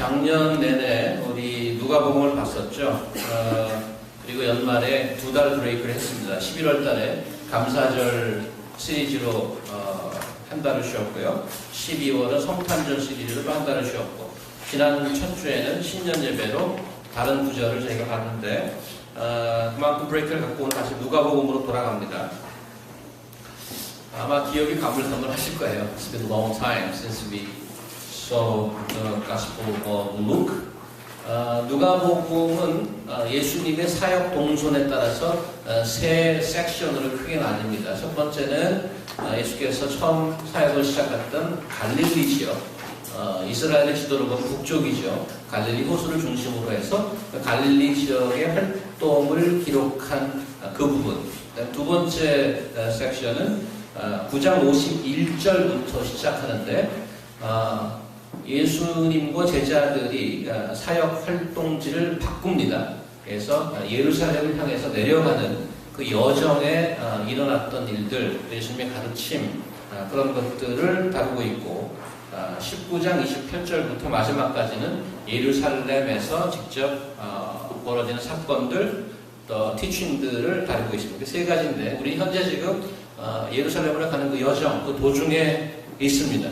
작년 내내 우리 누가복음을 봤었죠. 그리고 연말에 2달 브레이크를 했습니다. 11월 달에 감사절 시리즈로 한 달을 쉬었고요. 12월은 성탄절 시리즈로 한 달을 쉬었고, 지난 첫 주에는 신년 예배로 다른 구절을 저희가 봤는데, 그만큼 브레이크를 갖고 오늘 다시 누가복음으로 돌아갑니다. 아마 기억이 가물가물하실 거예요. It's been a long time since we saw the Gospel of Luke. 누가복음은 예수님의 사역 동선에 따라서 세 섹션으로 크게 나뉩니다. 첫 번째는 예수께서 처음 사역을 시작했던 갈릴리 지역, 이스라엘의 지도로 보면 북쪽이죠. 갈릴리 호수를 중심으로 해서 갈릴리 지역의 활동을 기록한 그 부분. 두 번째 섹션은 9장 51절부터 시작하는데, 예수님과 제자들이 사역 활동지를 바꿉니다. 그래서 예루살렘을 향해서 내려가는 그 여정에 일어났던 일들, 예수님의 가르침, 그런 것들을 다루고 있고, 19장 28절부터 마지막까지는 예루살렘에서 직접 벌어지는 사건들, 또 티칭들을 다루고 있습니다. 세 가지인데, 우리 현재 지금 예루살렘으로 가는 그 여정, 그 도중에 있습니다.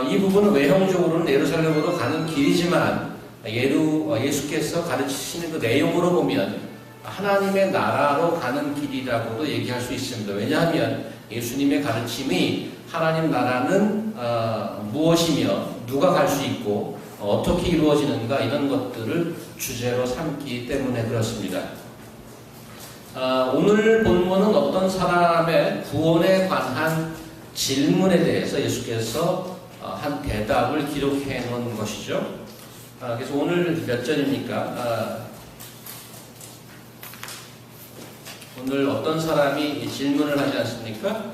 이 부분은 외형적으로는 예루살렘으로 가는 길이지만, 예수께서 가르치시는 그 내용으로 보면 하나님의 나라로 가는 길이라고도 얘기할 수 있습니다. 왜냐하면 예수님의 가르침이 하나님 나라는 무엇이며 누가 갈 수 있고 어떻게 이루어지는가, 이런 것들을 주제로 삼기 때문에 그렇습니다. 오늘 본문은 어떤 사람의 구원에 관한 질문에 대해서 예수께서 한 대답을 기록해 놓은 것이죠. 그래서 오늘 몇 절입니까? 오늘 어떤 사람이 질문을 하지 않습니까?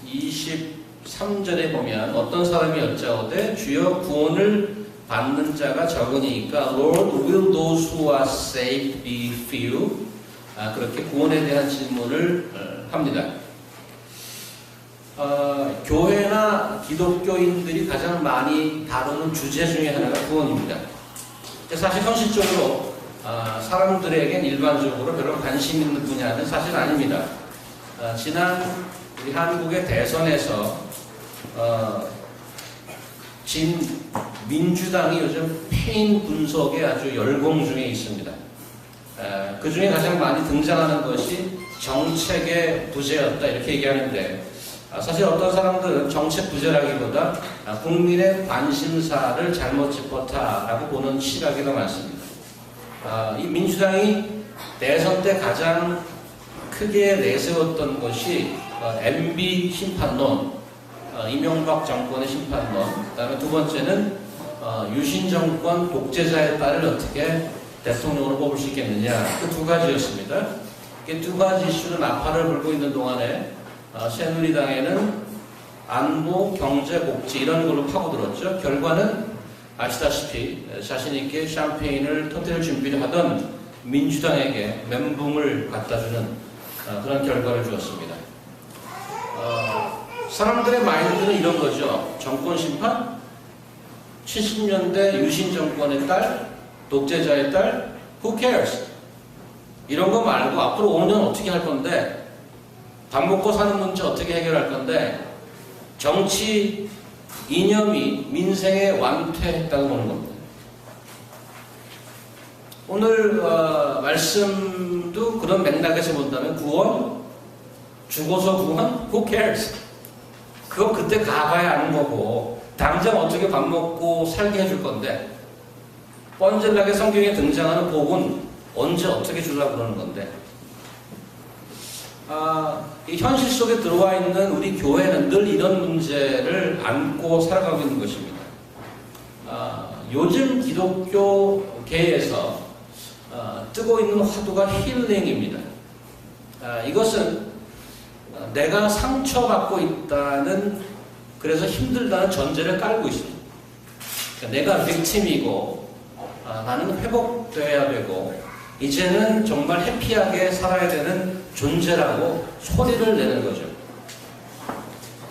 23절에 보면 어떤 사람이 여짜오되 주여 구원을 받는 자가 적으니까 Lord, will those who are saved be few? 그렇게 구원에 대한 질문을 합니다. 교회나 기독교인들이 가장 많이 다루는 주제 중에 하나가 구원입니다. 사실 현실적으로 사람들에겐 일반적으로 별로 관심 있는 분야는 사실 아닙니다. 지난 우리 한국의 대선에서 민주당이 요즘 패인 분석에 아주 열공 중에 있습니다. 그 중에 가장 많이 등장하는 것이 정책의 부재였다, 이렇게 얘기하는데, 사실 어떤 사람들은 정책 부재라기보다 국민의 관심사를 잘못 짚었다라고 보는 시각이 더 많습니다. 이 민주당이 대선 때 가장 크게 내세웠던 것이 MB 심판론, 이명박 정권의 심판론, 그 다음에 두 번째는 유신 정권 독재자의 딸을 어떻게 대통령으로 뽑을 수 있겠느냐, 그 두 가지였습니다. 이 두 가지 이슈는 나팔을 불고 있는 동안에 새누리당에는 안보, 경제, 복지 이런 걸로 파고들었죠. 결과는 아시다시피 자신있게 샴페인을 터뜨릴 준비를 하던 민주당에게 멘붕을 갖다주는 그런 결과를 주었습니다. 사람들의 마인드는 이런 거죠. 정권 심판? 70년대 유신 정권의 딸? 독재자의 딸? Who cares? 이런 거 말고 앞으로 5년 어떻게 할 건데? 밥 먹고 사는 문제 어떻게 해결할 건데? 정치 이념이 민생에 완퇴했다고 보는 겁니다. 오늘 말씀도 그런 맥락에서 본다면 구원? 죽어서 구원? Who cares? 그거 그때 가봐야 아는 거고, 당장 어떻게 밥 먹고 살게 해줄 건데, 뻔질나게 성경에 등장하는 복은 언제 어떻게 주려고 그러는 건데, 이 현실 속에 들어와 있는 우리 교회는 늘 이런 문제를 안고 살아가고 있는 것입니다. 요즘 기독교계에서 뜨고 있는 화두가 힐링입니다. 이것은 내가 상처받고 있다는, 그래서 힘들다는 전제를 깔고 있습니다. 그러니까 내가 빅팀이고 나는 회복돼야 되고 이제는 정말 해피하게 살아야 되는 존재라고 소리를 내는 거죠.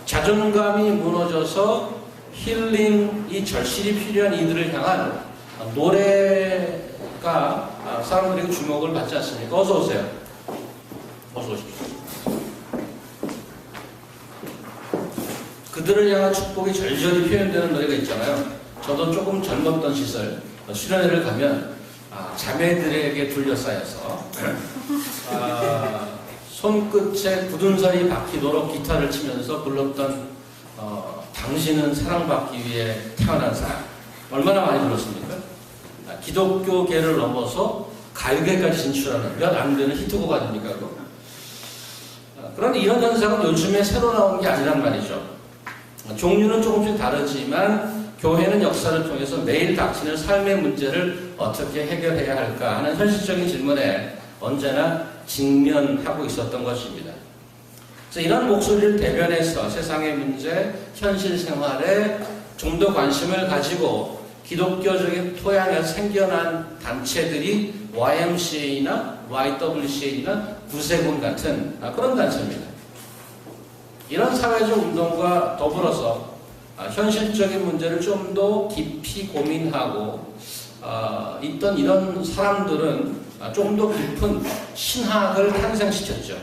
자존감이 무너져서 힐링이 절실히 필요한 이들을 향한 노래가 사람들에게 주목을 받지 않습니까? 어서 오세요. 어서 오십시오. 그들을 향한 축복이 절절히 표현되는 노래가 있잖아요. 저도 조금 젊었던 시절 수련회를 가면 자매들에게 둘러싸여서 손끝에 굳은 살이 박히도록 기타를 치면서 불렀던 당신은 사랑받기 위해 태어난 사람. 얼마나 많이 불렀습니까? 기독교계를 넘어서 가요계까지 진출하는 몇 안 되는 히트곡 아닙니까? 그런데 이런 현상은 요즘에 새로 나온 게 아니란 말이죠. 종류는 조금씩 다르지만 교회는 역사를 통해서 매일 닥치는 삶의 문제를 어떻게 해결해야 할까 하는 현실적인 질문에 언제나 직면하고 있었던 것입니다. 그래서 이런 목소리를 대변해서 세상의 문제, 현실 생활에 좀 더 관심을 가지고 기독교적인 토양에서 생겨난 단체들이 YMCA나 YWCA나 구세군 같은 그런 단체입니다. 이런 사회적 운동과 더불어서 현실적인 문제를 좀 더 깊이 고민하고 있던 이런 사람들은 좀 더 깊은 신학을 탄생시켰죠.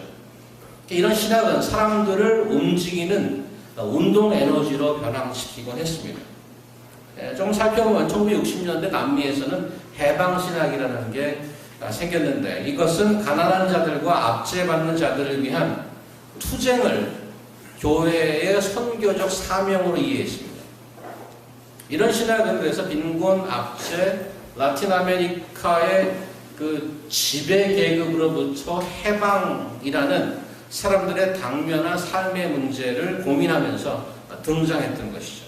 이런 신학은 사람들을 움직이는 운동 에너지로 변화시키곤 했습니다. 좀 살펴보면 1960년대 남미에서는 해방신학이라는 게 생겼는데 이것은 가난한 자들과 압제받는 자들을 위한 투쟁을 교회의 선교적 사명으로 이해했습니다. 이런 신학은 그래서 빈곤, 압제, 라틴 아메리카의 그 지배 계급으로부터 해방이라는 사람들의 당면한 삶의 문제를 고민하면서 등장했던 것이죠.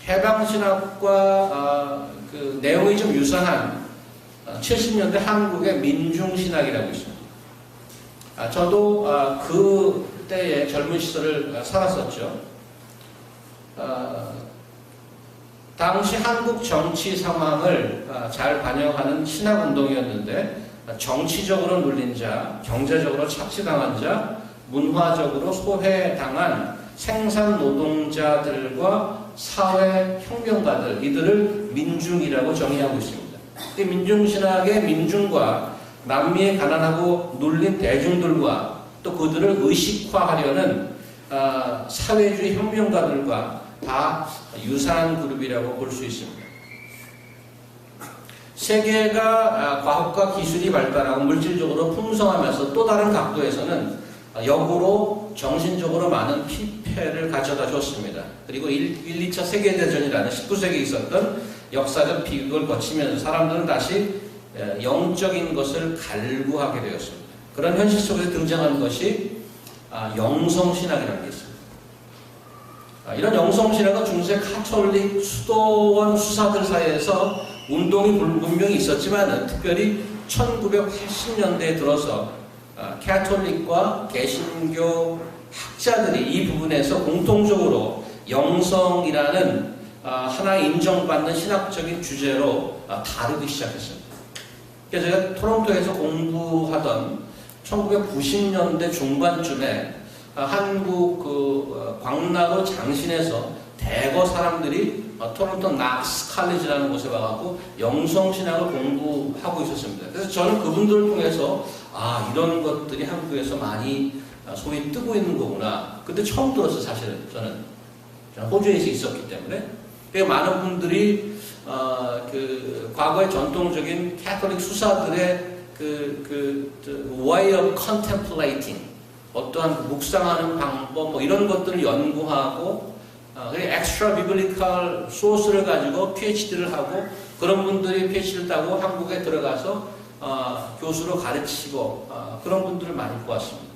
해방신학과 그 내용이 좀 유사한 70년대 한국의 민중신학이라고 있습니다. 저도 그 때의 젊은 시절을 살았었죠. 당시 한국 정치 상황을 잘 반영하는 신학운동이었는데 정치적으로 눌린 자, 경제적으로 착취당한 자, 문화적으로 소외당한 생산 노동자들과 사회혁명가들, 이들을 민중이라고 정의하고 있습니다. 이 민중신학의 민중과 남미의 가난하고 눌린 대중들과 또 그들을 의식화하려는 사회주의 혁명가들과 다 유사한 그룹이라고 볼 수 있습니다. 세계가 과학과 기술이 발달하고 물질적으로 풍성하면서 또 다른 각도에서는 역으로 정신적으로 많은 피폐를 가져다 줬습니다. 그리고 1, 2차 세계대전이라는 19세기에 있었던 역사적 비극을 거치면서 사람들은 다시 영적인 것을 갈구하게 되었습니다. 그런 현실 속에서 등장하는 것이 영성신학이라는 게 있습니다. 이런 영성신학은 중세 카톨릭 수도원 수사들 사이에서 운동이 분명히 있었지만 특별히 1980년대에 들어서 카톨릭과 개신교 학자들이 이 부분에서 공통적으로 영성이라는 하나의 인정받는 신학적인 주제로 다루기 시작했습니다. 그래서 제가 토론토에서 공부하던 1990년대 중반쯤에 한국 광나루 장신에서 대거 사람들이 토론토 낙스 칼리지라는 곳에 와갖고 영성신학을 공부하고 있었습니다. 그래서 저는 그분들을 통해서 이런 것들이 한국에서 많이 소위 뜨고 있는 거구나. 그때 처음 들었어요. 사실은 저는 호주에서 있었기 때문에. 그러니까 많은 분들이 그 과거의 전통적인 캐톨릭 수사들의 way of contemplating, 어떠한 묵상하는 방법 뭐 이런 것들을 연구하고 extra biblical source를 가지고 PhD를 하고 그런 분들이 PhD를 따고 한국에 들어가서 교수로 가르치고 그런 분들을 많이 보았습니다.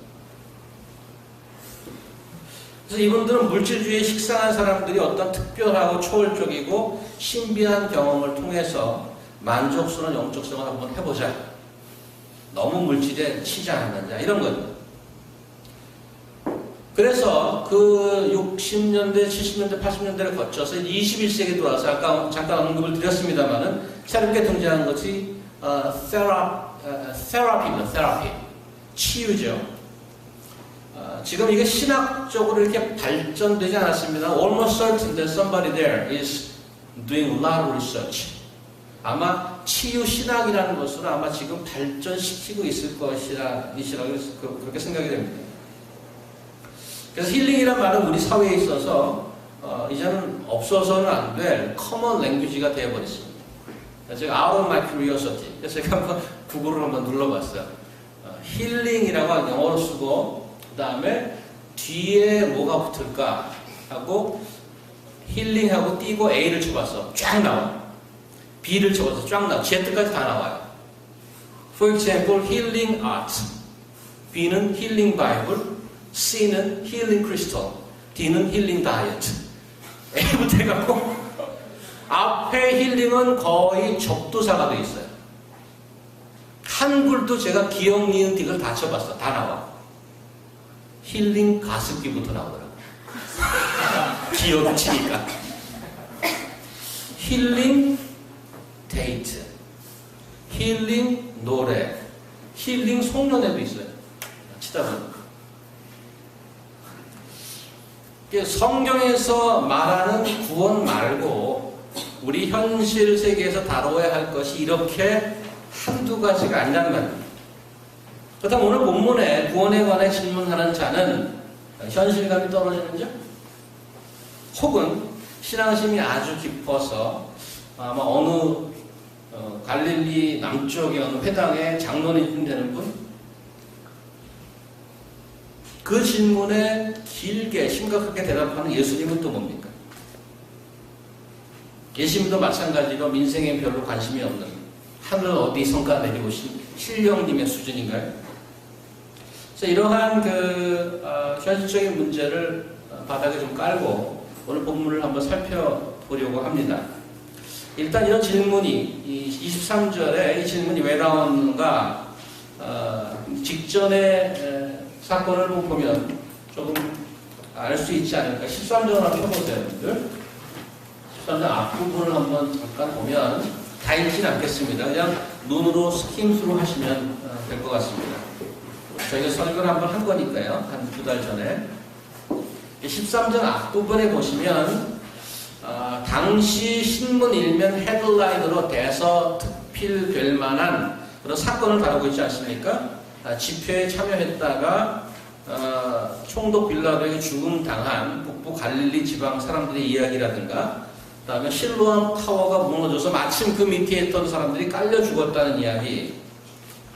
그래서 이분들은 물질주의에 식상한 사람들이 어떤 특별하고 초월적이고 신비한 경험을 통해서 만족스러운 영적성을 한번 해보자. 너무 물질에 치지 않는다. 이런 겁니다. 그래서 그 60년대, 70년대, 80년대를 거쳐서 21세기에 들어와서 아까 잠깐 언급을 드렸습니다만은 새롭게 등장한 것이 테라피입니다. 테라피. 치유죠. 지금 이게 신학적으로 이렇게 발전되지 않았습니다. Almost certain that somebody there is doing a lot of research. 아마 치유 신학이라는 것으로 아마 지금 발전시키고 있을 것이라고 그렇게 생각이 됩니다. 그래서 힐링이란 말은 우리 사회에 있어서 이제는 없어서는 안 될 커먼 랭귀지가 되어버렸습니다. 제가 out of my curiosity. 그래서 제가 한번 구글을 한번 눌러봤어요. 힐링이라고 영어로 쓰고 그 다음에 뒤에 뭐가 붙을까 하고 힐링하고 띄고 A를 쳐봤어. 쫙 나와. B를 쳐봐서 쫙 나와. Z까지 다 나와요. For example, healing art. B는 healing Bible. C는 healing crystal. D는 healing diet. A부터 해갖고 앞에 힐링은 거의 접두사가 돼 있어요. 한글도 제가 기억, 니은, 딕을 다 쳐봤어. 다 나와. 힐링 가습기부터 나오더라고. 기억을 치니까. 힐링 데이트, 힐링 노래, 힐링 송년회도 있어요. 치다 보니까. 성경에서 말하는 구원 말고 우리 현실 세계에서 다뤄야 할 것이 이렇게 한두 가지가 아니란 말입니다. 그렇다면 오늘 본문에 구원에 관해 질문하는 자는 현실감이 떨어지는지 혹은 신앙심이 아주 깊어서 아마 어느 갈릴리 남쪽의 어느 회당의 장로님 되는 분? 그 질문에 길게 심각하게 대답하는 예수님은 또 뭡니까? 예수님도 마찬가지로 민생에 별로 관심이 없는 하늘 어디 성과 내려오신 신령님의 수준인가요? 그래서 이러한 현실적인 문제를 바닥에 좀 깔고 오늘 본문을 한번 살펴보려고 합니다. 일단 이런 질문이 23절에 이 질문이 왜 나왔는가 직전에 사건을 보면 조금 알 수 있지 않을까. 13절을 한번 펴보세요, 여러분들. 13절 앞부분을 한번 잠깐 보면 다 읽지는 않겠습니다. 그냥 눈으로 스킴스로 하시면 될 것 같습니다. 저희가 설교를 한번 한 거니까요. 한 2달 전에. 13절 앞부분에 보시면 당시 신문 일면 헤드라인으로 대서특필될 만한 그런 사건을 다루고 있지 않습니까? 집회에 참여했다가 총독 빌라도에게 죽음당한 북부 갈릴리 지방 사람들의 이야기라든가 그 다음에 실로암 타워가 무너져서 마침 그 밑에 있던 사람들이 깔려 죽었다는 이야기,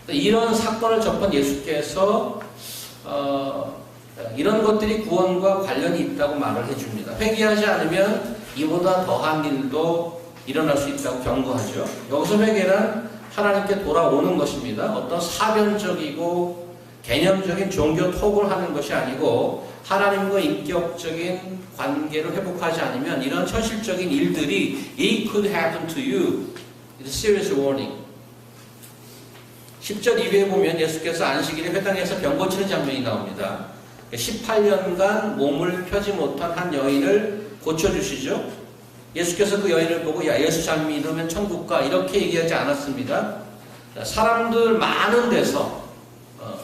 이런 사건을 접한 예수께서 이런 것들이 구원과 관련이 있다고 말을 해줍니다. 회개하지 않으면 이보다 더한 일도 일어날 수 있다고 경고하죠. 여기서 회개란 하나님께 돌아오는 것입니다. 어떤 사변적이고 개념적인 종교 톡을 하는 것이 아니고 하나님과 인격적인 관계를 회복하지 않으면 이런 현실적인 일들이 It could happen to you. It's a serious warning. 10절 이후에 보면 예수께서 안식일에 회당에서 병 고치는 장면이 나옵니다. 18년간 몸을 펴지 못한 한 여인을 고쳐주시죠. 예수께서 그 여인을 보고 야 예수 잘 믿으면 천국 가 이렇게 얘기하지 않았습니다. 사람들 많은 데서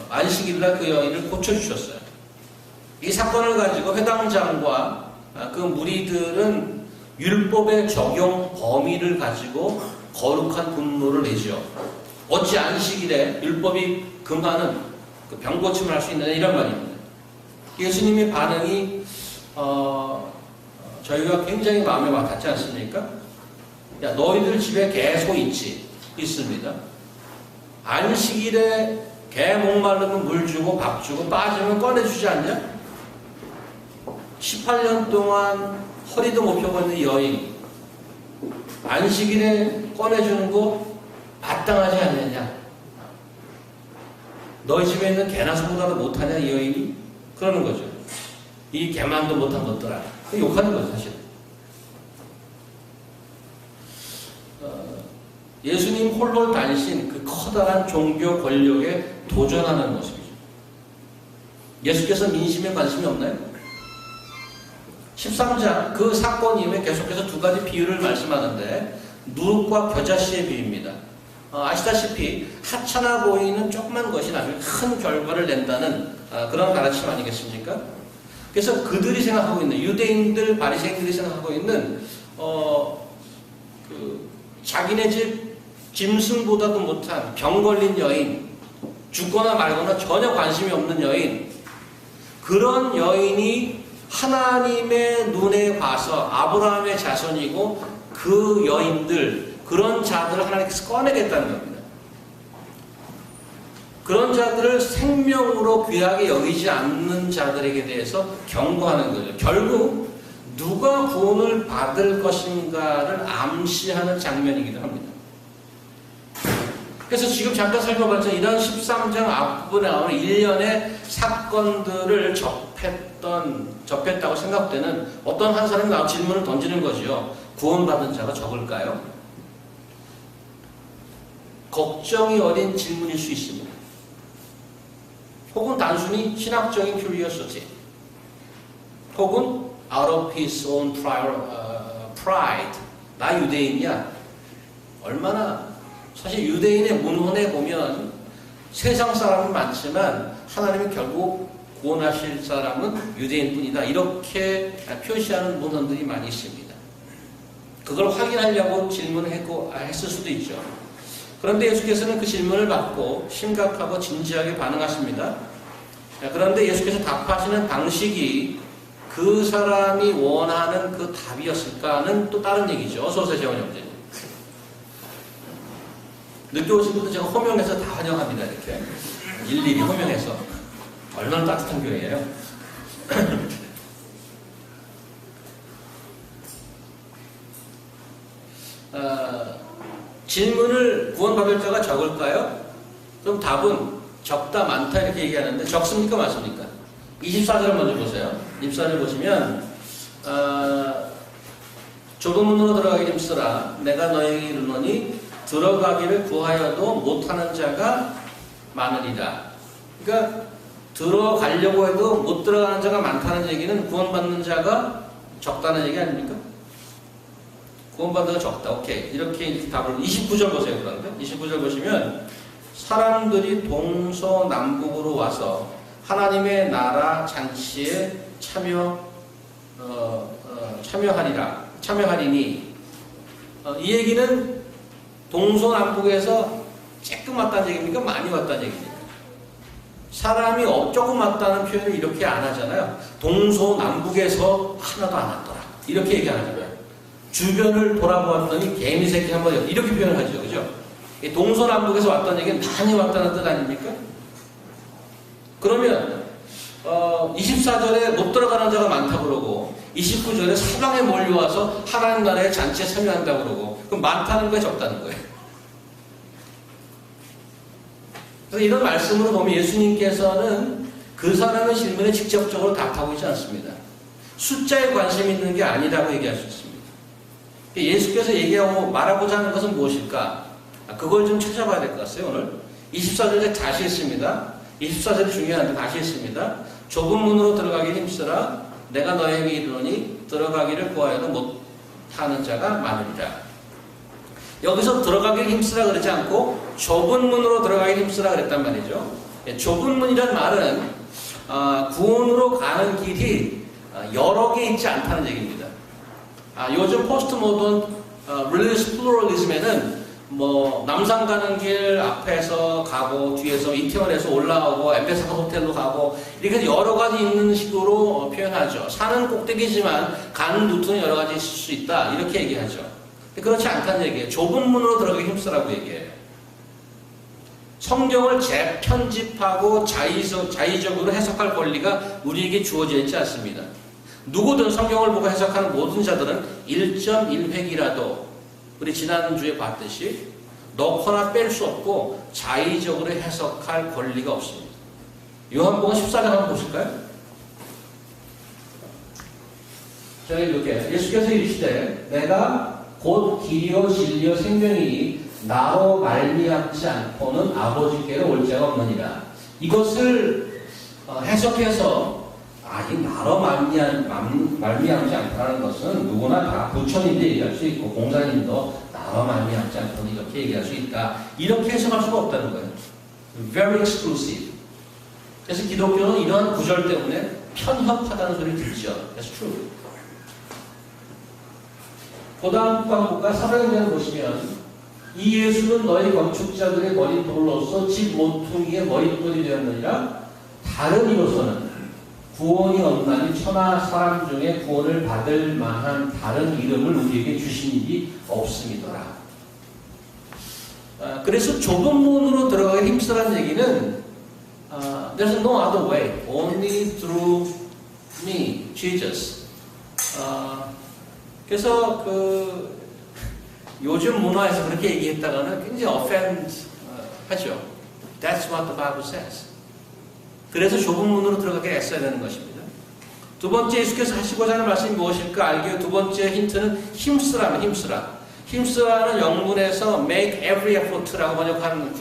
안식일날 그 여인을 고쳐주셨어요. 이 사건을 가지고 회당장과 그 무리들은 율법의 적용 범위를 가지고 거룩한 분노를 내죠. 어찌 안식일에 율법이 금하는 그 병 고침을 할 수 있느냐 이런 말입니다. 예수님의 반응이 저희가 굉장히 마음에 와닿지 않습니까? 야, 너희들 집에 개, 소 있습니다. 안식일에 개 목마르면 물 주고 밥 주고 빠지면 꺼내주지 않냐? 18년 동안 허리도 못 펴고 있는 여인, 안식일에 꺼내주는 거 마땅하지 않느냐? 너희 집에 있는 개나 소보다도 못하냐 이 여인이? 그러는 거죠. 이 개만도 못한 것들아. 욕하는 거죠 사실. 예수님 홀로 다니신 그 커다란 종교 권력에 도전하는 모습이죠. 예수께서 민심에 관심이 없나요? 13장 그 사건 이후에 계속해서 두 가지 비유를 말씀하는데 누룩과 겨자씨의 비유입니다. 아시다시피 하찮아 보이는 조그만 것이 나중에 큰 결과를 낸다는 그런 가르침 아니겠습니까? 그래서 그들이 생각하고 있는 유대인들 바리새인들이 생각하고 있는 자기네 집 짐승보다도 못한 병 걸린 여인, 죽거나 말거나 전혀 관심이 없는 여인, 그런 여인이 하나님의 눈에 봐서 아브라함의 자손이고 그 여인들, 그런 자들을 하나님께서 꺼내겠다는 겁니다. 그런 자들을 생명으로 귀하게 여기지 않는 자들에게 대해서 경고하는 거죠. 결국 누가 구원을 받을 것인가를 암시하는 장면이기도 합니다. 그래서 지금 잠깐 살펴봤죠. 이런 13장 앞부분에 나오는 일련의 사건들을 접했다고 생각되는 어떤 한 사람이 나와 질문을 던지는 거죠. 구원받은 자가 적을까요? 걱정이 어린 질문일 수 있습니다. 혹은 단순히 신학적인 curiosity, 혹은 out of his own pride. 나 유대인이야. 얼마나, 사실 유대인의 문헌에 보면 세상 사람은 많지만 하나님이 결국 구원하실 사람은 유대인뿐이다. 이렇게 표시하는 문헌들이 많이 있습니다. 그걸 확인하려고 질문을 했을 수도 있죠. 그런데 예수께서는 그 질문을 받고 심각하고 진지하게 반응하십니다. 그런데 예수께서 답하시는 방식이 그 사람이 원하는 그 답이었을까는 또 다른 얘기죠. 어서오세요, 재원 형제님. 늦게 오신 분들 제가 호명해서 다 환영합니다. 이렇게 일일이 호명해서. 얼마나 따뜻한 교회예요. 질문을 구원받을 자가 적을까요? 그럼 답은 적다, 많다 이렇게 얘기하는데 적습니까, 많습니까? 24절 먼저 보세요. 24절 보시면 좁은 문으로 들어가기 힘쓰라. 내가 너에게 이르노니 들어가기를 구하여도 못하는 자가 많으리라. 그러니까 들어가려고 해도 못 들어가는 자가 많다는 얘기는 구원받는 자가 적다는 얘기 아닙니까? 구원받는 자가 적다. 오케이. 이렇게 답을 29절 보세요. 그런데 29절 보시면 사람들이 동서남북으로 와서 하나님의 나라 잔치에 참여하리니 이 얘기는 동서남북에서 조금 왔다는 얘기입니까? 많이 왔다는 얘기입니까? 사람이 조금 왔다는 표현을 이렇게 안 하잖아요. 동서남북에서 하나도 안 왔더라. 이렇게 얘기 안 하잖아요. 주변을 돌아보았더니 개미 새끼 한 번 이렇게 표현을 하죠. 그죠? 동서남북에서 왔다는 얘기는 많이 왔다는 뜻 아닙니까? 그러면 24절에 못 들어가는 자가 많다고 그러고 29절에 사방에 몰려와서 하나님 나라의 잔치에 참여한다고 그러고 그럼 많다는 거예요, 적다는 거예요? 그래서 이런 말씀으로 보면 예수님께서는 그 사람의 질문에 직접적으로 답하고 있지 않습니다. 숫자에 관심 있는 게 아니라고 얘기할 수 있습니다. 예수께서 얘기하고 말하고자 하는 것은 무엇일까? 그걸 좀 찾아봐야 될 것 같아요. 오늘 24절에 다시 했습니다. 24절이 중요한데 다시 했습니다. 좁은 문으로 들어가기 힘쓰라. 내가 너에게 이르노니 들어가기를 구하여도 못하는 자가 많으리라. 여기서 들어가기를 힘쓰라 그러지 않고 좁은 문으로 들어가기를 힘쓰라 그랬단 말이죠. 좁은 문이란 말은 구원으로 가는 길이 여러 개 있지 않다는 얘기입니다. 요즘 포스트 모던 religious pluralism에는 뭐 남산 가는 길 앞에서 가고 뒤에서 이태원에서 올라오고 엠베사더 호텔로 가고 이렇게 여러 가지 있는 식으로 표현하죠. 산은 꼭대기지만 가는 루트는 여러 가지 있을 수 있다 이렇게 얘기하죠. 그렇지 않다는 얘기예요. 좁은 문으로 들어가기 힘쓰라고 얘기해요. 성경을 재편집하고 자의적으로 해석할 권리가 우리에게 주어져 있지 않습니다. 누구든 성경을 보고 해석하는 모든 자들은 1.1획이라도 우리 지난주에 봤듯이 넣거나 뺄 수 없고 자의적으로 해석할 권리가 없습니다. 요한복음 14장 한번 보실까요? 자, 이렇게 예수께서 이르시되 내가 곧 길이요 진리요 생명이니 나로 말미암지 않고는 아버지께로 올 자가 없느니라. 이것을 해석해서 이 나로 말미암지 않다는 것은 누구나 다 부처님도 얘기할 수 있고 공자님도 나로 말미암지 않고는 이렇게 얘기할 수 있다. 이렇게 해석할 수가 없다는 거예요. Very exclusive. 그래서 기독교는 이러한 구절 때문에 편협하다는 소리를 듣죠. That's true. 그 다음 방법과 사도행전을 보시면 이 예수는 너희 건축자들의 머릿돌로서 집 모퉁이의 머릿돌이 되었느니라. 다른 이로서는 구원이 없나니 천하 사람 중에 구원을 받을 만한 다른 이름을 우리에게 주신 일이 없음이더라. 그래서 좁은 문으로 들어가기 힘쓰라는 얘기는 There's no other way, only through me, Jesus. 그래서 요즘 문화에서 그렇게 얘기했다가는 굉장히 offend 하죠. That's what the Bible says. 그래서 좁은 문으로 들어가게 애써야 되는 것입니다. 두 번째 예수께서 하시고자 하는 말씀이 무엇일까 알기 위해 두 번째 힌트는 힘쓰라면 힘쓰라. 힘쓰라는 영문에서 make every effort라고 번역하는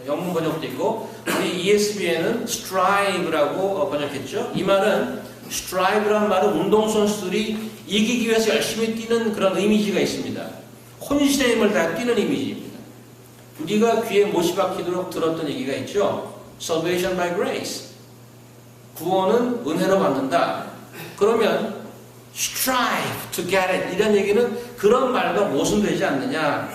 영문 번역도 있고 우리 ESV에는 strive라고 번역했죠. 이 말은 strive라는 말은 운동선수들이 이기기 위해서 열심히 뛰는 그런 이미지가 있습니다. 혼신의 힘을 다 뛰는 이미지입니다. 우리가 귀에 못이 박히도록 들었던 얘기가 있죠. Salvation by grace. 구원은 은혜로 받는다. 그러면 strive to get it 이런 얘기는 그런 말과 모순되지 않느냐.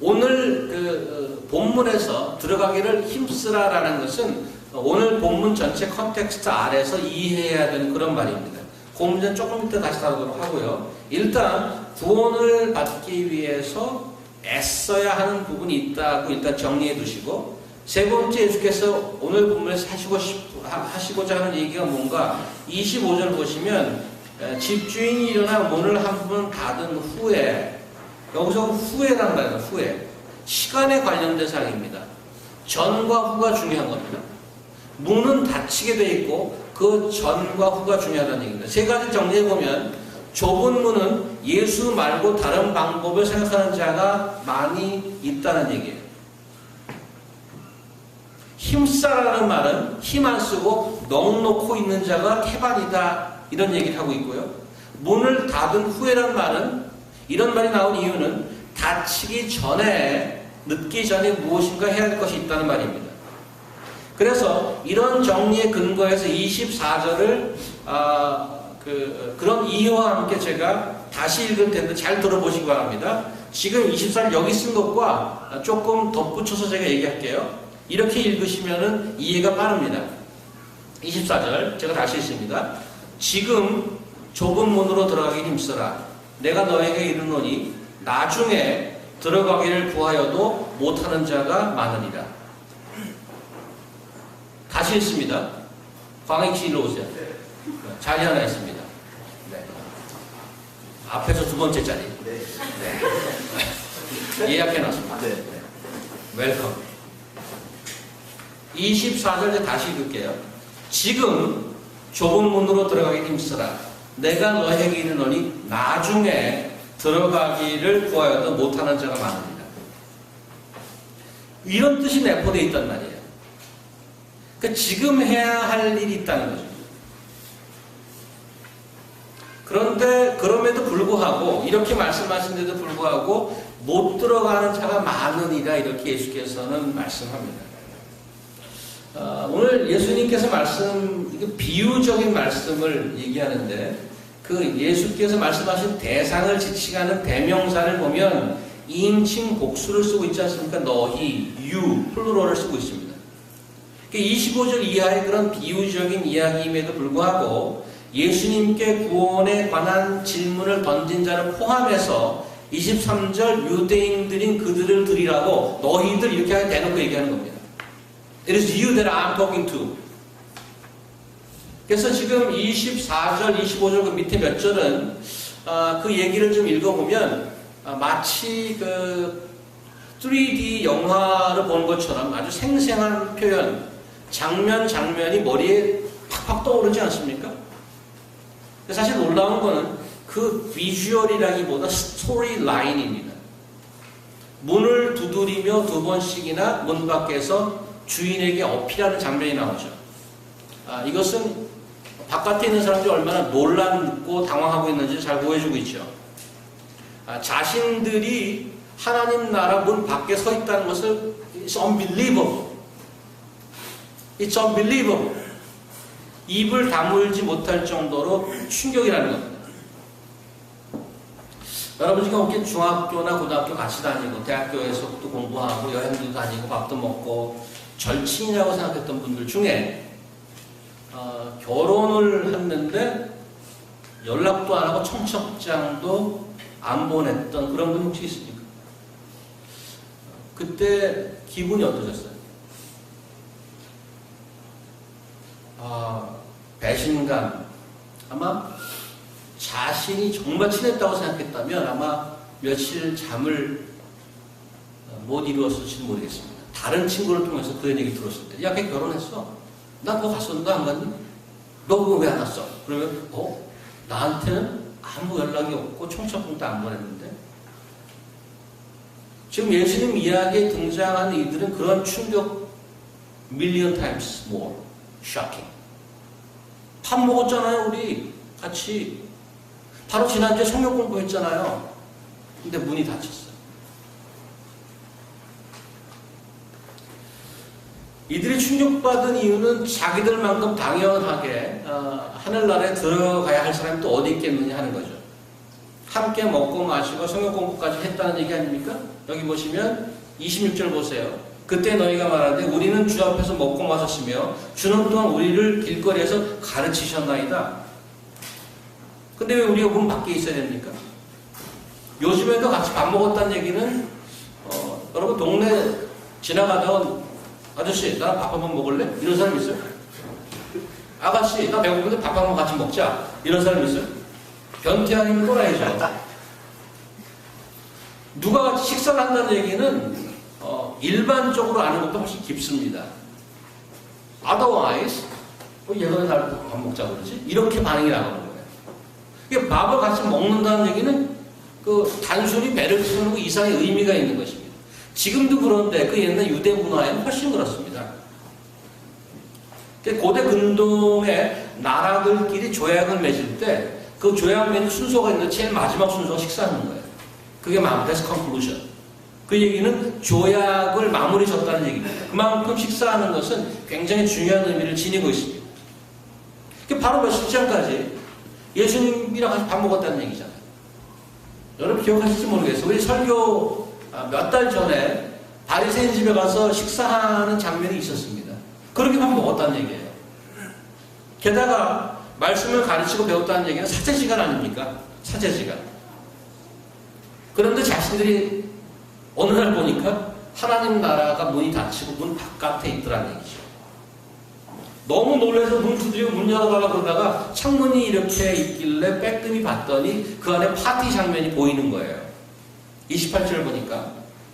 오늘 본문에서 들어가기를 힘쓰라라는 것은 오늘 본문 전체 컨텍스트 아래서 이해해야 되는 그런 말입니다. 그 문제는 조금 이따 다시 다루도록 하고요. 일단 구원을 받기 위해서 애써야 하는 부분이 있다고 일단 정리해 두시고 세 번째 예수께서 오늘 본문에서 하시고자 하는 얘기가 뭔가 25절 보시면 집주인이 일어나 문을 한 번 닫은 후에 여기서 후에라는 말이에요. 후에 시간에 관련된 사항입니다. 전과 후가 중요한 겁니다. 문은 닫히게 돼 있고 그 전과 후가 중요하다는 얘기입니다. 세 가지 정리해 보면 좁은 문은 예수 말고 다른 방법을 생각하는 자가 많이 있다는 얘기예요. 힘쓰라는 말은 힘 안 쓰고 넋놓고 있는 자가 태반이다 이런 얘기를 하고 있고요. 문을 닫은 후에라는 말은 이런 말이 나온 이유는 닫히기 전에 늦기 전에 무엇인가 해야 할 것이 있다는 말입니다. 그래서 이런 정리에 근거해서 24절을 그런 이유와 함께 제가 다시 읽을 텐데 잘 들어보시기 바랍니다. 지금 24절 여기 쓴 것과 조금 덧붙여서 제가 얘기할게요. 이렇게 읽으시면 이해가 빠릅니다. 24절 제가 다시 읽습니다. 지금 좁은 문으로 들어가기 힘쓰라. 내가 너에게 이르노니 나중에 들어가기를 구하여도 못하는 자가 많으니라. 다시 읽습니다. 광익씨 일로 오세요. 자리 하나 있습니다. 네. 앞에서 두 번째 자리. 네. 네. 예약해놨습니다. 네. 웰컴. 24절 다시 읽을게요. 지금 좁은 문으로 들어가기 힘쓰라. 내가 너에게 이르노니 나중에 들어가기를 구하여도 못하는 자가 많으니라. 이런 뜻이 내포되어 있단 말이에요. 그러니까 지금 해야 할 일이 있다는 거죠. 그런데 그럼에도 불구하고 이렇게 말씀하신데도 불구하고 못 들어가는 자가 많으니라 이렇게 예수께서는 말씀합니다. 오늘 예수님께서 비유적인 말씀을 얘기하는데 그 예수께서 말씀하신 대상을 지칭하는 대명사를 보면 인칭 복수를 쓰고 있지 않습니까? 너희, you, 플루럴을 쓰고 있습니다. 25절 이하의 그런 비유적인 이야기임에도 불구하고 예수님께 구원에 관한 질문을 던진 자를 포함해서 23절 유대인들인 그들을 들이라고 너희들 이렇게 대놓고 얘기하는 겁니다. It is you that I'm talking to. 그래서 지금 24절, 25절 그 밑에 몇 절은 그 얘기를 좀 읽어보면 마치 그 3D 영화를 보는 것처럼 아주 생생한 표현, 장면이 머리에 팍팍 떠오르지 않습니까? 사실 놀라운 거는 그 비주얼이라기보다 스토리 라인입니다. 문을 두드리며 두 번씩이나 문 밖에서 주인에게 어필하는 장면이 나오죠. 이것은 바깥에 있는 사람들이 얼마나 놀랍고 당황하고 있는지 잘 보여주고 있죠. 자신들이 하나님 나라 문 밖에 서 있다는 것을 It's unbelievable. It's unbelievable. 입을 다물지 못할 정도로 충격이라는 겁니다. 여러분 지금 어떻게 중학교나 고등학교 같이 다니고 대학교에서도 공부하고 여행도 다니고 밥도 먹고 절친이라고 생각했던 분들 중에 결혼을 했는데 연락도 안 하고 청첩장도 안 보냈던 그런 분 혹시 있습니까? 그때 기분이 어떠셨어요? 배신감, 아마 자신이 정말 친했다고 생각했다면 아마 며칠 잠을 못 이루었을지 모르겠습니다. 다른 친구를 통해서 그런 얘기 들었을 때, 야, 걔 결혼했어. 나 그거 갔었는데 안 갔니? 너 그거 왜 안 왔어? 그러면, 나한테는 아무 연락이 없고 청첩장도 안 보냈는데? 지금 예수님 이야기에 등장하는 이들은 그런 충격 million times more shocking. 밥 먹었잖아요, 우리 같이. 바로 지난주에 성경 공부했잖아요. 근데 문이 닫혔어요. 이들이 충격받은 이유는 자기들만큼 당연하게 하늘나라에 들어가야 할 사람이 또 어디 있겠느냐 하는 거죠. 함께 먹고 마시고 성경 공부까지 했다는 얘기 아닙니까? 여기 보시면 26절 보세요. 그때 너희가 말하되 우리는 주 앞에서 먹고 마셨으며 주는 또한 우리를 길거리에서 가르치셨나이다. 근데 왜 우리가 문 밖에 있어야 됩니까? 요즘에도 같이 밥 먹었다는 얘기는 여러분 동네 지나가던 아저씨 나랑 밥 한번 먹을래? 이런 사람 있어요? 아가씨 나 배고픈데 밥 한번 같이 먹자 이런 사람 있어요? 변태 아니면 또라이죠. 누가 같이 식사를 한다는 얘기는 일반적으로 아는 것도 훨씬 깊습니다. Otherwise 얘가 왜 나를 밥 먹자 그러지? 이렇게 반응이 나가는 거예요. 이게 밥을 같이 먹는다는 얘기는 단순히 배를 채우는 것 이상의 의미가 있는 것입니다. 지금도 그런데 그 옛날 유대 문화에는 훨씬 그렇습니다. 고대 근동의 나라들끼리 조약을 맺을 때 그 조약 맺는 순서가 있는데 제일 마지막 순서가 식사하는 거예요. 그게 That's conclusion. 그 얘기는 조약을 마무리 졌다는 얘기입니다. 그만큼 식사하는 것은 굉장히 중요한 의미를 지니고 있습니다. 바로 며칠 전까지 예수님이랑 같이 밥 먹었다는 얘기잖아요. 여러분 기억하실지 모르겠어요. 우리 설교 몇 달 전에 바리새인 집에 가서 식사하는 장면이 있었습니다. 그렇게 밥 먹었다는 얘기예요. 게다가 말씀을 가르치고 배웠다는 얘기는 사제지간 아닙니까? 사제지간. 그런데 자신들이 어느 날 보니까 하나님 나라가 문이 닫히고 문 바깥에 있더라는 얘기죠. 너무 놀라서 문 두드리고 문 열어달라고 그러다가 창문이 이렇게 있길래 빼끔히 봤더니 그 안에 파티 장면이 보이는 거예요. 28절 보니까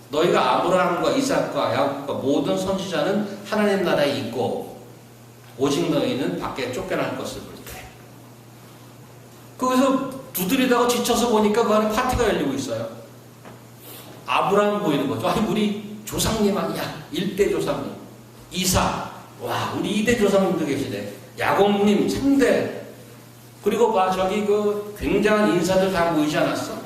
너희가 아브라함과 이삭과 야곱과 모든 선지자는 하나님 나라에 있고 오직 너희는 밖에 쫓겨날 것을 볼 때. 거기서 두드리다가 지쳐서 보니까 그 안에 파티가 열리고 있어요. 아브라함 보이는 거죠. 아니 우리 조상님 아니야. 1대 조상님. 이삭. 와 우리 2대 조상님도 계시네. 야곱님 3대. 그리고 저기 굉장한 인사들 다 모이지 않았어?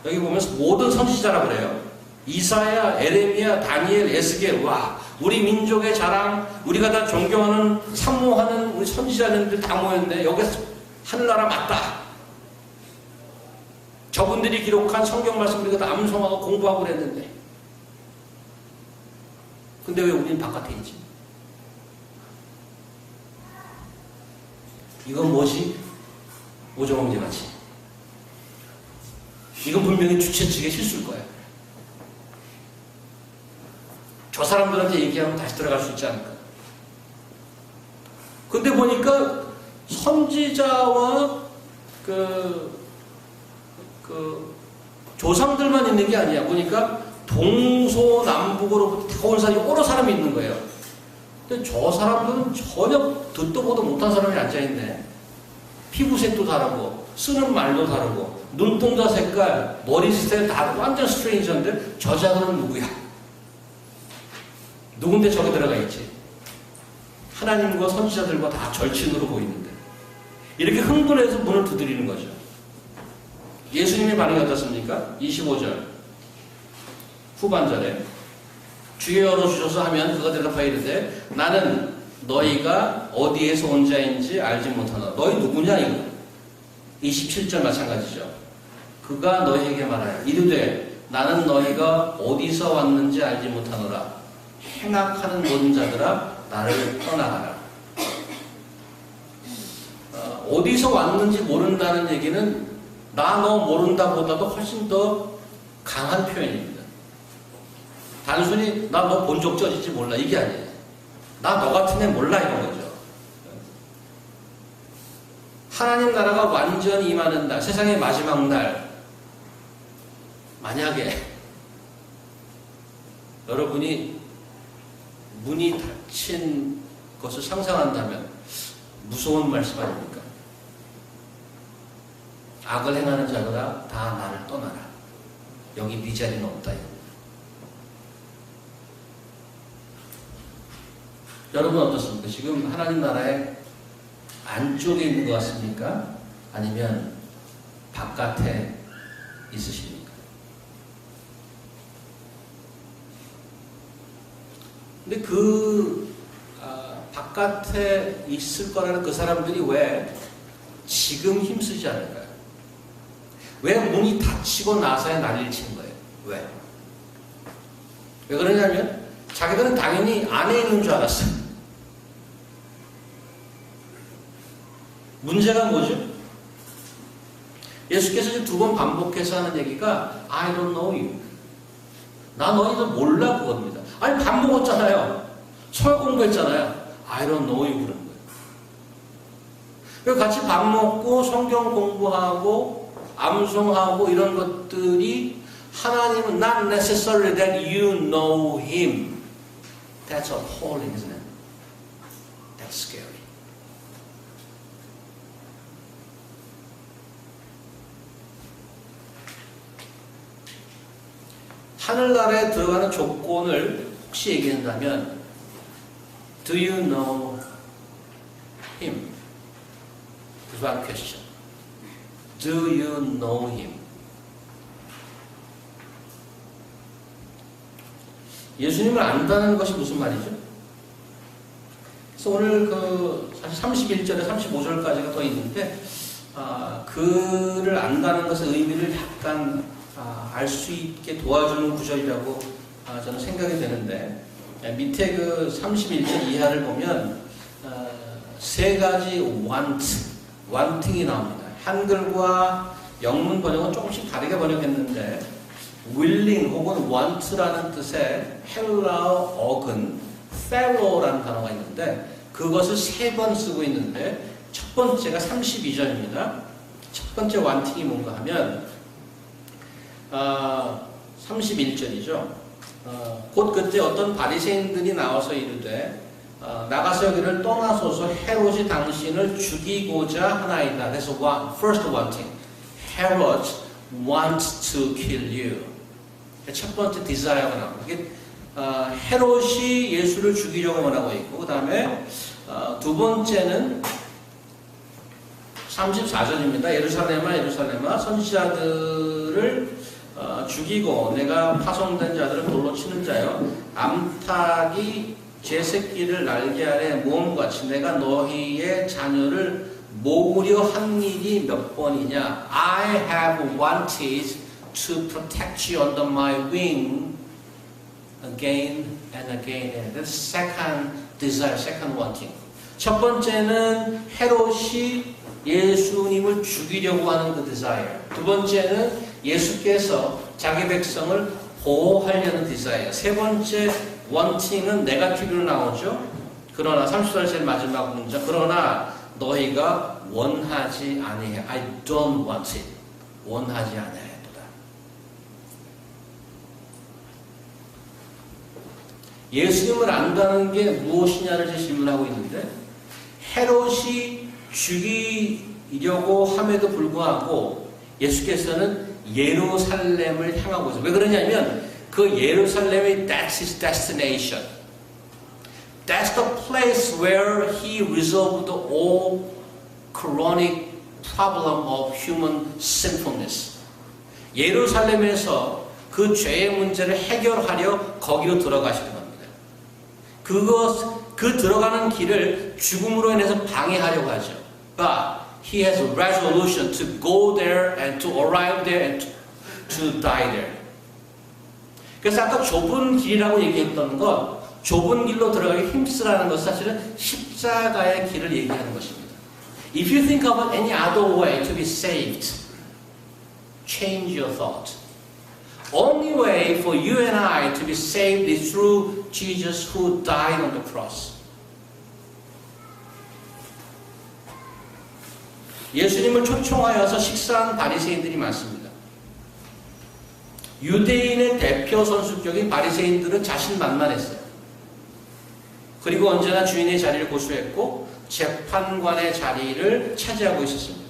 여기 보면 모든 선지자라 그래요. 이사야, 에레미야, 다니엘, 에스겔. 와 우리 민족의 자랑, 우리가 다 존경하는 사모하는 우리 선지자님들 다 모였네. 여기서 하늘나라 맞다. 저분들이 기록한 성경 말씀 우리가 다 암송하고 공부하고 그랬는데 근데 왜 우리는 바깥에 있지? 이건 뭐지? 오정황제같이. 이건 분명히 주최 측의 실수일 거야. 저 사람들한테 얘기하면 다시 들어갈 수 있지 않을까? 근데 보니까 선지자와 조상들만 있는 게 아니야. 보니까 동서남북으로부터 온 사람이 여러 사람이 있는 거예요. 근데 저 사람들은 전혀 듣도 보도 못한 사람이 앉아있네. 피부색도 다르고 쓰는 말도 다르고 눈동자 색깔, 머리 스타일 다 완전 스트레인저인데 저 자들은 누구야? 누군데 저기 들어가 있지? 하나님과 선지자들과 다 절친으로 보이는데 이렇게 흥분해서 문을 두드리는 거죠. 예수님의 반응이 어떻습니까? 25절 후반절에 주여 열어주셔서 하면 그가 대답하여 이르되 나는 너희가 어디에서 온 자인지 알지 못하노라. 너희 누구냐 이거. 27절 마찬가지죠. 그가 너희에게 말하여 이르되 나는 너희가 어디서 왔는지 알지 못하노라. 행악하는 모든 자들아 나를 떠나가라. 어디서 왔는지 모른다는 얘기는 나 너 모른다 보다도 훨씬 더 강한 표현입니다. 단순히 나 너 본 적 없지 몰라 이게 아니에요. 나 너 같은 애 몰라 이런 거죠. 하나님 나라가 완전히 임하는 날, 세상의 마지막 날, 만약에 여러분이 문이 닫힌 것을 상상한다면 무서운 말씀 아닙니까? 악을 행하는 자들아 다 나를 떠나라. 여기 네 자리는 없다. 여러분 어떻습니까? 지금 하나님 나라의 안쪽에 있는 것 같습니까? 아니면 바깥에 있으십니까? 근데 바깥에 있을 거라는 그 사람들이 왜 지금 힘쓰지 않을까요? 왜 문이 닫히고 나서야 난리를 치는 거예요? 왜 그러냐면 자기들은 당연히 안에 있는 줄 알았어요. 문제가 뭐죠? 예수께서 지금 2번 반복해서 하는 얘기가 I don't know you. 나 너희들 몰라 그겁니다. 아니 밥 먹었잖아요. 철 공부했잖아요. I don't know you 그런 거예요. 그래서 같이 밥 먹고 성경 공부하고 암송하고 이런 것들이 하나님은 not necessarily that you know him. That's appalling, isn't it? That's scary. 하늘나라에 들어가는 조건을 혹시 얘기한다면 Do you know him? That's one question. Do you know him? 예수님을 안다는 것이 무슨 말이죠? 그래서 오늘 사실 31절에 35절까지가 더 있는데 그를 안다는 것의 의미를 약간 알 수 있게 도와주는 구절이라고 저는 생각이 되는데 밑에 31절 이하를 보면 세 가지 wanting이 나옵니다. 한글과 영문 번역은 조금씩 다르게 번역했는데 willing 혹은 want라는 뜻의 헬라어 어근 fellow라는 단어가 있는데 그것을 3번 쓰고 있는데 첫 번째가 32절입니다. 첫 번째 wanting이 뭔가 하면 31절이죠. 곧 그때 어떤 바리새인들이 나와서 이르되 나가서 여기를 떠나소서 헤롯이 당신을 죽이고자 하나이다. 그래서 first wanting. Herod wants to kill you. 첫 번째 desire가 나옵니다. 이게 헤롯이 예수를 죽이려고 원하고 있고 그 다음에 두 번째는 34절입니다. 예루살렘아 선지자들을 죽이고 내가 파송된 자들을 돌로 치는 자여 암탉이 제 새끼를 날개 아래 모험같이 내가 너희의 자녀를 모으려 한 일이 몇 번이냐. I have wanted to protect you under my wing again and again. That's second desire, second wanting. 첫 번째는 헤롯이 예수님을 죽이려고 하는 그 desire. 두 번째는 예수께서 자기 백성을 보호하려는 desire. 세 번째 wanting은 네거티브로 나오죠. 그러나 30절 제일 마지막 문장. 그러나 너희가 원하지 아니해. I don't want it. 원하지 아니하였도다. 예수님을 안다는 게 무엇이냐를 질문하고 있는데 헤롯이 죽이려고 함에도 불구하고 예수께서는 예루살렘을 향하고 있어요. 왜 그러냐면 그 예루살렘이 that's his destination. That's the place where he resolved all chronic problem of human sinfulness. 예루살렘에서 그 죄의 문제를 해결하려 거기로 들어가시는 거예요. 그 들어가는 길을 죽음으로 인해서 방해하려고 하죠. But he has a resolution to go there and to arrive there and to die there. 그래서 아까 좁은 길이라고 얘기했던 건 좁은 길로 들어가기 힘쓰라는 것은 사실은 십자가의 길을 얘기하는 것입니다. If you think about any other way to be saved, change your thought. Only way for you and I to be saved is through Jesus who died on the cross. 예수님을 초청하여서 식사한 바리새인들이 많습니다. 유대인의 대표 선수격인 바리새인들은 자신만만했어요. 그리고 언제나 주인의 자리를 고수했고 재판관의 자리를 차지하고 있었습니다.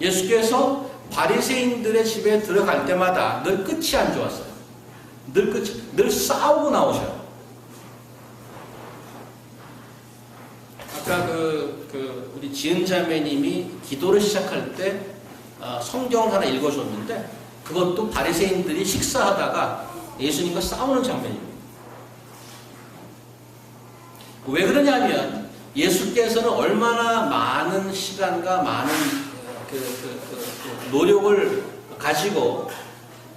예수께서 바리새인들의 집에 들어갈 때마다 늘 끝이 안 좋았어요. 늘 싸우고 나오셔요. 아까 우리 지은 자매님이 기도를 시작할 때 성경을 하나 읽어줬는데 그것도 바리새인들이 식사하다가 예수님과 싸우는 장면입니다. 왜 그러냐면 예수께서는 얼마나 많은 시간과 많은 노력을 가지고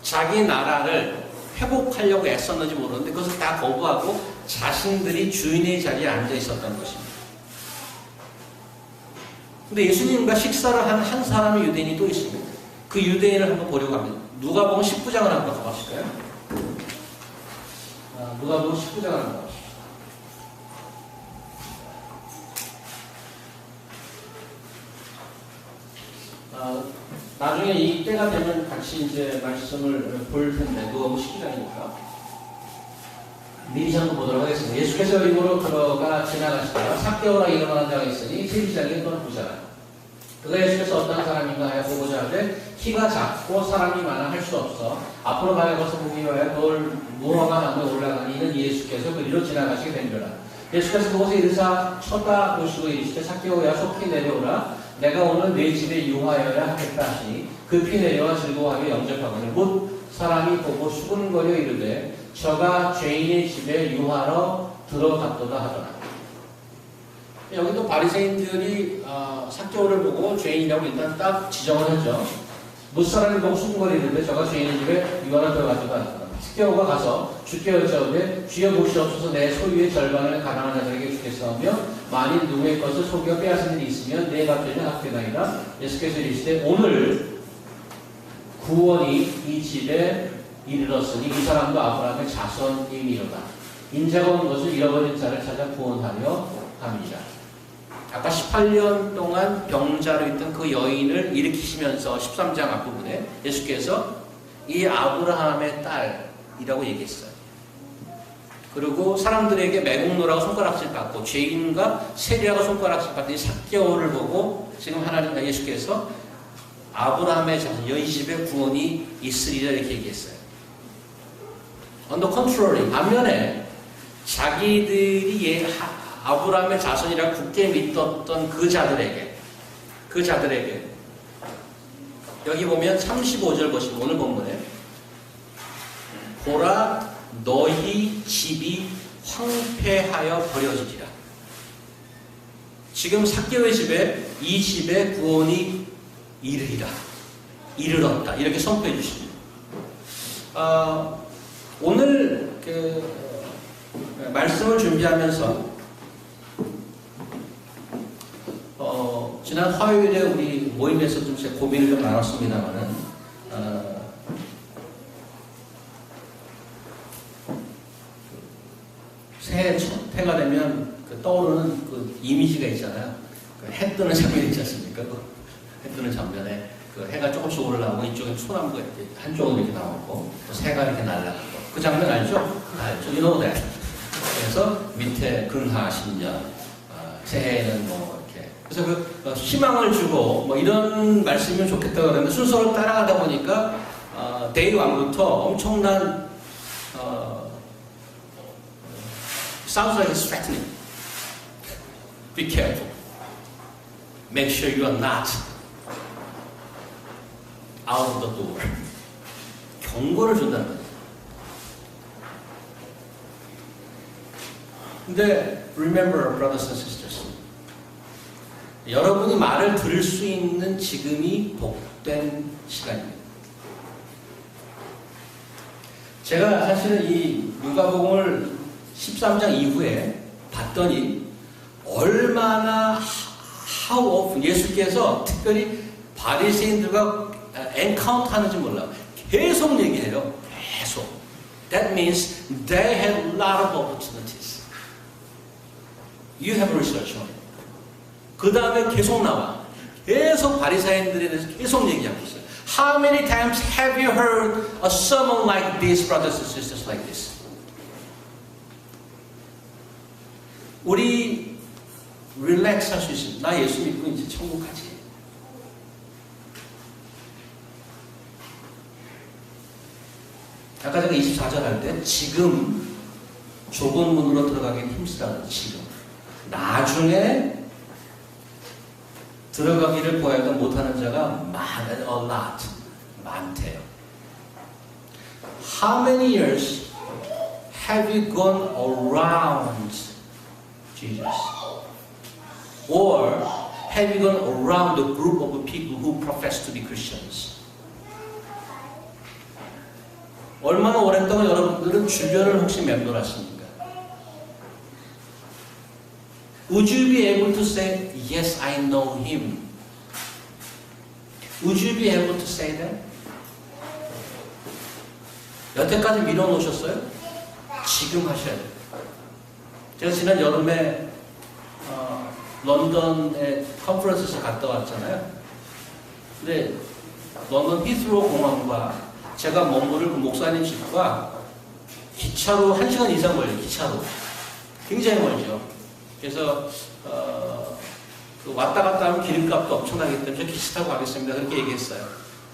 자기 나라를 회복하려고 애썼는지 모르는데 그것을 다 거부하고 자신들이 주인의 자리에 앉아 있었던 것입니다. 근데 예수님과 식사를 한 사람의 유대인이 또 있습니다. 그 유대인을 한번 보려고 합니다. 누가복음 19장을 한번 가보실까요? 누가복음 19장을 한번 가보실까요? 나중에 이 때가 되면 같이 이제 말씀을 볼 텐데 누가복음 19장이니까 미리 한번 보도록 하겠습니다. 예수께서 이곳으로 들어가 지나가시다가 삭개오라 일어나는 자가 있으니 세리장에 또는 부자라. 그가 예수께서 어떤 사람인가 하여 보고자 하되 키가 작고 사람이 많아 할 수 없어 앞으로 가려서 보기 위하여 돌 무화과 나무에 올라가니 이는 예수께서 그리로 지나가시게 된거라. 예수께서 그곳에 이르사 쳐다보시고 이르시되 삭개오야 속히 내려오라. 내가 오늘 네 집에 유하여야 하겠다 하시니 급히 내려와 즐거워하며 영접하거니 곧 사람이 보고 수군거려 이르되 저가 죄인의 집에 유하러 들어갔도다 하더라. 여기 또 바리새인들이 삭개오를 보고 죄인이라고 일단 딱 지정을 하죠. 무사람이 보고 수군거리는데 저가 죄인의 집에 유하러 들어갔도다 하더라. 삭개오가 가서 주께 여짜오되 주여 보시옵소서 내 소유의 절반을 가난한 자들에게 주겠사오며 만일 누구의 것을 속여 빼앗은 일이 있으면 내 값되는 학대나이다. 예수께서 이르시되 오늘 구원이 이 집에 이르렀으니 이 사람도 아브라함의 자손이니로다. 인자가 온 것을 잃어버린 자를 찾아 구원하려 함이라. 아까 18년 동안 병자로 있던 그 여인을 일으키시면서 13장 앞부분에 예수께서 이 아브라함의 딸이라고 얘기했어요. 그리고 사람들에게 매국노라고 손가락질 받고 죄인과 세리라고 손가락질 받더니 삭개오를 보고 지금 하나님 예수께서 아브라함의 자손 여인 집에 구원이 있으리라 이렇게 얘기했어요. On the contrary, 반면에 자기들이 아브라함의 자손이라 굳게 믿었던 그 자들에게 여기 보면 35절 보시면 오늘 본문에 보라 너희 집이 황폐하여 버려지리라. 지금 삭개오의 집에 이 집에 구원이 이르렀다 이렇게 선포해 주십니다. 오늘 말씀을 준비하면서 지난 화요일에 우리 모임에서 좀 제 고민을 좀 나눴습니다만은 새해 첫 해가 되면 떠오르는 그 이미지가 있잖아요. 해 뜨는 장면 있지 않습니까? 해 뜨는 장면에 해가 조금씩 올라오고 이쪽에 소나무가 이렇게 한쪽으로 이렇게 나오고 새가 이렇게 날아가고 그 장면 알죠? 알죠? You know that. 그래서 밑에 근하 신년 새해에는 뭐 이렇게 그래서 희망을 주고 뭐 이런 말씀이면 좋겠다고 그러는데 순서를 따라가다 보니까 데이 1부터 엄청난 sounds like it's threatening. Be careful. Make sure you are not out of the door. 경고를 준다는 거죠. 근데 remember, brothers and sisters. 여러분이 말을 들을 수 있는 지금이 복된 시간입니다. 제가 사실은 이 누가복음을 13장 이후에 봤더니 얼마나 how often 예수께서 특별히 바리새인들과 엔카운트 하는지 몰라요. 계속 얘기해요. 계속. That means they had a lot of opportunities. You have research on it. 그 다음에 계속 나와. 계속 바리새인들에 대해서 계속 얘기하고 있어요. How many times have you heard a sermon like this, brothers and sisters, like this? 우리 릴렉스 할 수 있습니다. 나 예수 믿고 이제 천국 가지. 아까 제가 24절 할 때 지금 좁은 문으로 들어가기 힘쓰라는 지금. 나중에 들어가기를 보여도 못하는 자가 a lot, 많대요. How many years have you gone around Jesus? Or have you gone around the group of people who profess to be Christians? 얼마나 오랫동안 여러분들은 주변을 혹시 맴돌았습니까? Would you be able to say, yes, I know him? Would you be able to say that? 여태까지 밀어놓으셨어요? 지금 하셔야 돼요. 제가 지난 여름에 런던에 컨퍼런스에서 갔다 왔잖아요. 근데 런던 히스로우 공항과 제가 머무를 그 목사님 집과 기차로 1시간 이상 걸려요. 기차로. 굉장히 멀죠. 그래서 그 왔다 갔다 하면 기름값도 엄청나기 때문에 기차 타고 가겠습니다. 그렇게 얘기했어요.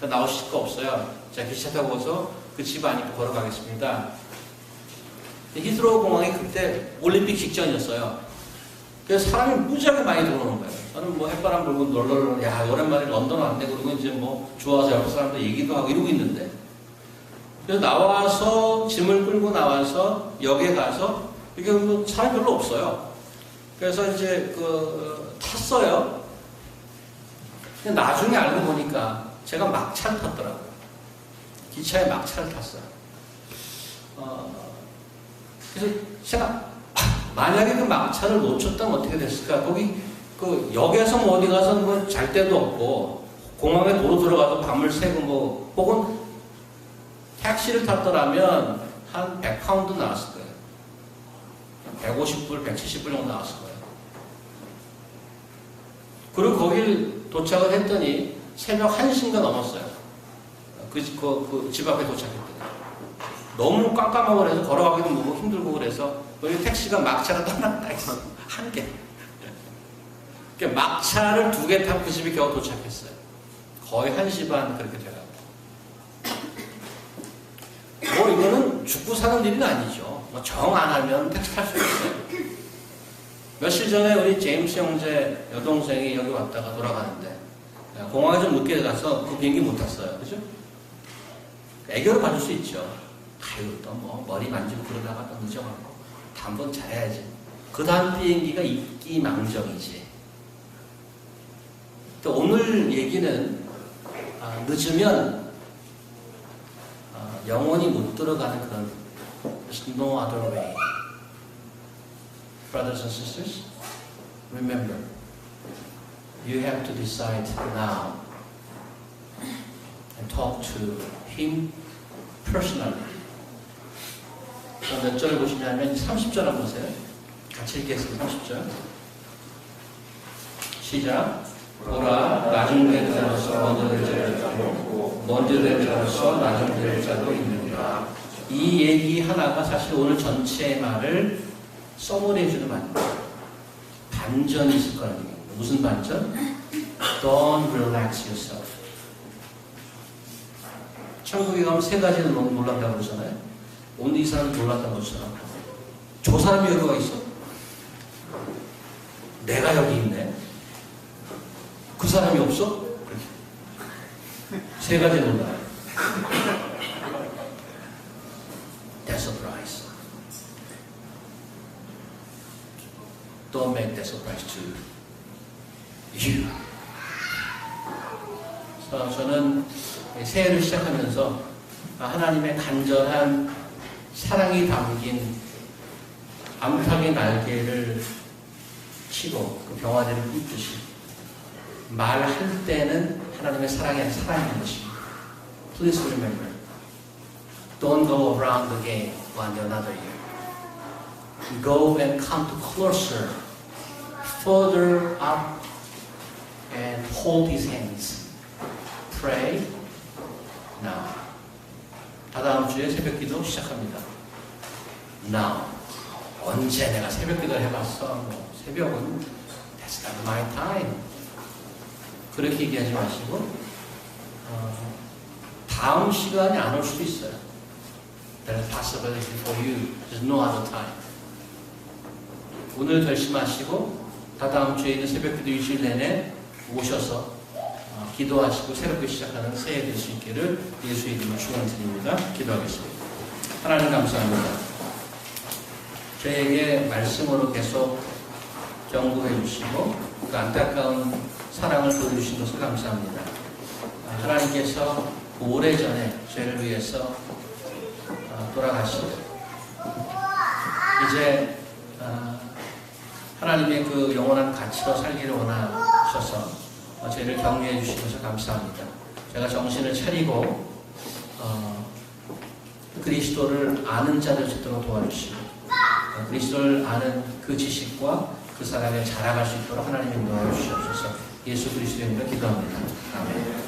나오실 거 없어요. 제가 기차 타고서 그 집 안으로 걸어가겠습니다. 히스로우 공항이 그때 올림픽 직전이었어요. 그래서 사람이 무지하게 많이 들어오는 거예요. 저는 뭐 햇바람 불고 놀러 야 오랜만에 런던 왔네. 그러고 이제 뭐 좋아서 옆에 사람들 얘기도 하고 이러고 있는데 그래서 나와서 짐을 끌고 나와서 역에 가서 이게 뭐 사람 별로 없어요. 그래서 이제 탔어요. 근데 나중에 알고 보니까 제가 막차를 탔더라고요. 기차에 막차를 탔어요. 그래서 제가 만약에 그 막차를 놓쳤다면 어떻게 됐을까? 거기 그 역에서 뭐 어디 가서 뭐 잘 데도 없고 공항에 도로 들어가서 밤을 새고 뭐 혹은 택시를 탔더라면 한 100파운드 나왔을 거예요. 150불, 170불 정도 나왔을 거예요. 그리고 거길 도착을 했더니 새벽 1시인가 넘었어요. 그 집 앞에 도착했더니. 너무 깜깜하고 그래서 걸어가기도 너무 힘들고 그래서 여기 택시가 막차가 떠났다 했어. 한 개. 그러니까 막차를 2개 타고 그 집에 겨우 도착했어요. 거의 1시 반 그렇게 돼가고. 뭐 이거는 죽고 사는 일은 아니죠. 뭐 정 안 하면 택시 탈 수 있어요. 며칠 전에 우리 제임스 형제 여동생이 여기 왔다가 돌아가는데 공항에 좀 늦게 가서 그 비행기 못 탔어요. 그죠? 애교를 받을 수 있죠. 아유 또 뭐 머리 만지고 그러다가 또 늦어가고 한번 잘해야지. 그 다음 비행기가 입기망정이지. 또 오늘 얘기는 늦으면 영원히 못 들어가는 그런 There's no other way. Brothers and sisters, remember, you have to decide now and talk to him personally. 몇 절을 보시냐면 30절 한번 보세요. 같이 읽겠습니다. 30절. 시작. 보라, 낮은 데로서 먼저 될 자도 없고 먼저 될 자로서 낮은 될 자도 있느니라. 이 얘기 하나가 사실 오늘 전체의 말을 써머리해 주는 말입니다. 반전이 있을 거라는 얘기입니다. 무슨 반전? Don't relax yourself. 천국에 가면 3가지는 너무 놀란다고 그러잖아요. 오늘 이 사람이 놀랐다고 그러잖아요. 저 사람이 여기 와 있어? 내가 여기 있네? 그 사람이 없어? 3가지 놀라요. That's a prize. make that surprise to you. 그래서 저는 새해를 시작하면서 하나님의 간절한 사랑이 담긴 암탉의 날개를 치고 그 병아리를 꽂듯이 말할 때는 하나님의 사랑이 살아있는 것입니다. Please remember, don't go around the game one another year. Go and come to closer, further up, and hold his hands. Pray now. 다다음 주에 새벽기도 시작합니다. Now. 언제 내가 새벽기도를 해봤어? 새벽은 That's not my time. 그렇게 얘기하지 마시고 다음 시간이 안 올 수도 있어요. There's a possibility for you. There's no other time. 오늘 결심하시고 다다음 주에 있는 새벽기도 일주일 내내 오셔서 기도하시고 새롭게 시작하는 새해 될 수 있기를 예수의 이름으로 축원드립니다. 기도하겠습니다. 하나님 감사합니다. 저에게 말씀으로 계속 경고해 주시고 그 안타까운 사랑을 보여주신 것을 감사합니다. 하나님께서 오래전에 죄를 위해서 돌아가시고 이제 하나님의 그 영원한 가치로 살기를 원하셔서 죄를 격려해 주신 것을 감사합니다. 제가 정신을 차리고 그리스도를 아는 자들 되도록 도와주시고 그리스도를 아는 그 지식과 그 사랑에 자라갈 수 있도록 하나님의 인도하여 주시옵소서. 예수 그리스도의 이름으로 기도합니다. 아멘.